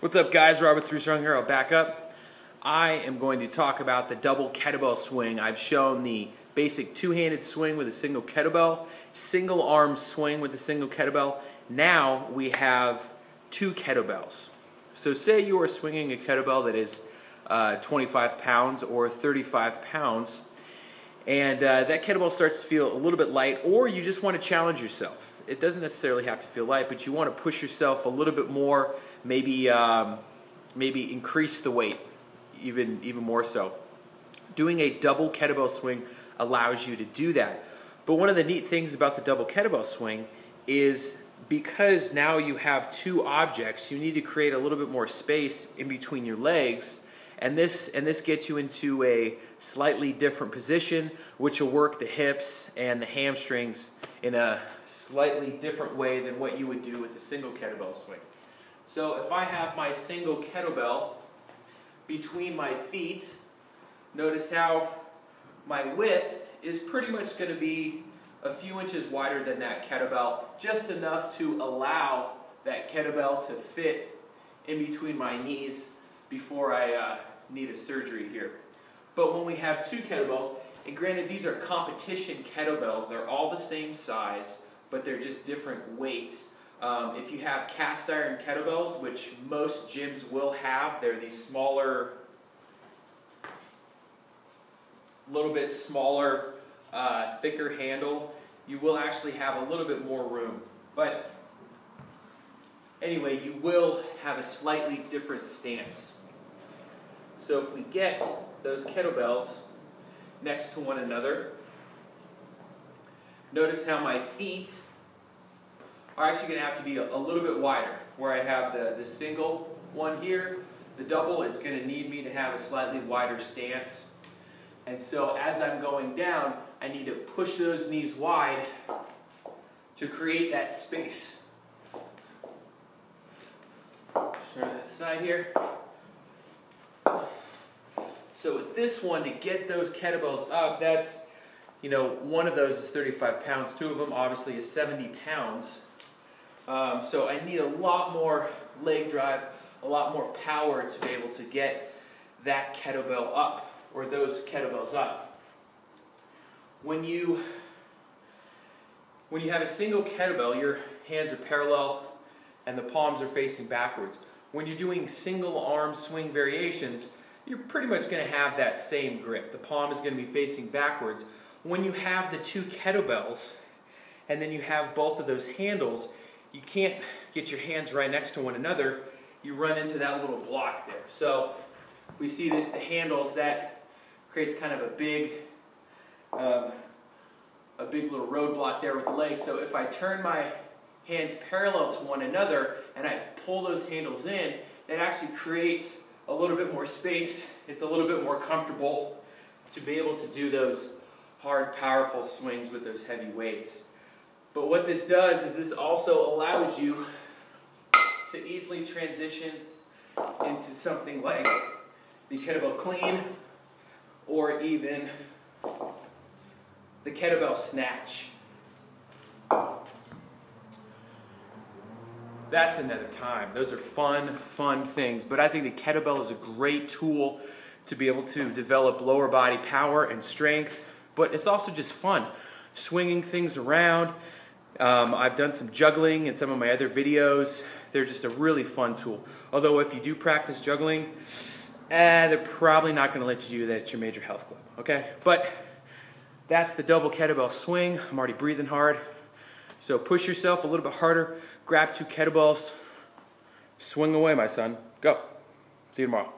What's up, guys? Robert 3STRONG here. I'll back up. I am going to talk about the double kettlebell swing. I've shown the basic two-handed swing with a single kettlebell, single arm swing with a single kettlebell. Now we have two kettlebells. So say you are swinging a kettlebell that is 25 pounds or 35 pounds, and that kettlebell starts to feel a little bit light, or you just want to challenge yourself. It doesn't necessarily have to feel light, but you want to push yourself a little bit more, maybe increase the weight even more so. Doing a double kettlebell swing allows you to do that. But one of the neat things about the double kettlebell swing is because now you have two objects, you need to create a little bit more space in between your legs, and this gets you into a slightly different position, which will work the hips and the hamstrings in a slightly different way than what you would do with the single kettlebell swing. So if I have my single kettlebell between my feet, notice how my width is pretty much going to be a few inches wider than that kettlebell, just enough to allow that kettlebell to fit in between my knees before I need a surgery here. But when we have two kettlebells, and granted these are competition kettlebells, they're all the same size, but they're just different weights. If you have cast iron kettlebells, which most gyms will have, they're these smaller, little bit smaller, thicker handle, you will actually have a little bit more room. But anyway, you will have a slightly different stance. So if we get those kettlebells next to one another, notice how my feet are actually going to have to be a little bit wider. Where I have the single one here, the double is going to need me to have a slightly wider stance. And so as I'm going down, I need to push those knees wide to create that space. Show that side here. So with this one, to get those kettlebells up, that's, one of those is 35 pounds. Two of them obviously is 70 pounds. So I need a lot more leg drive, a lot more power to be able to get that kettlebell up, or those kettlebells up. When you have a single kettlebell, your hands are parallel and the palms are facing backwards. When you're doing single arm swing variations, you're pretty much going to have that same grip. The palm is going to be facing backwards. When you have the two kettlebells and then you have both of those handles, you can't get your hands right next to one another. You run into that little block there. So if we see this, the handles, that creates kind of a big little roadblock there with the legs. So if I turn my hands parallel to one another and I pull those handles in, that actually creates a little bit more space. It's a little bit more comfortable to be able to do those hard, powerful swings with those heavy weights. But what this does is this also allows you to easily transition into something like the kettlebell clean, or even the kettlebell snatch. That's another time. Those are fun things. But I think the kettlebell is a great tool to be able to develop lower body power and strength. But it's also just fun, swinging things around. I've done some juggling in some of my other videos. They're just a really fun tool. Although if you do practice juggling, they're probably not going to let you do that at your major health club. Okay? But that's the double kettlebell swing. I'm already breathing hard. So push yourself a little bit harder. Grab two kettlebells. Swing away, my son. Go. See you tomorrow.